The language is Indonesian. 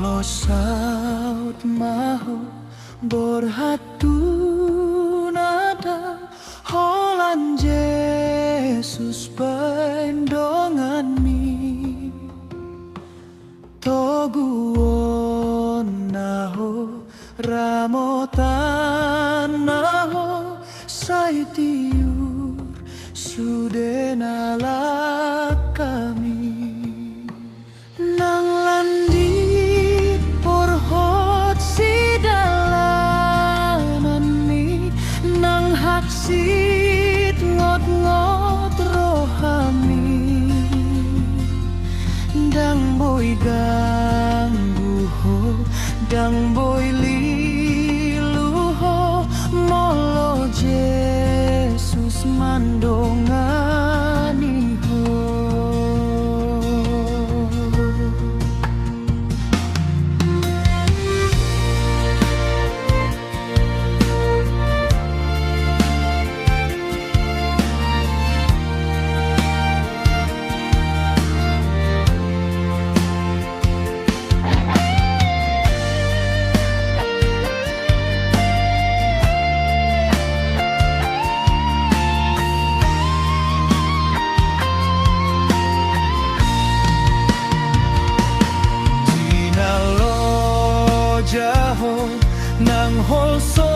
Molo saut maho borhatu nada holan Yesus pendongan mi toguon naho ramotan naho saitiur sudenala kami nang landi porhot si dalanan ni nang haksit ngot-ngot rohami dang boy ganggu ho dang boy liluho molo Yesus mandongani ho. Jaho nang holso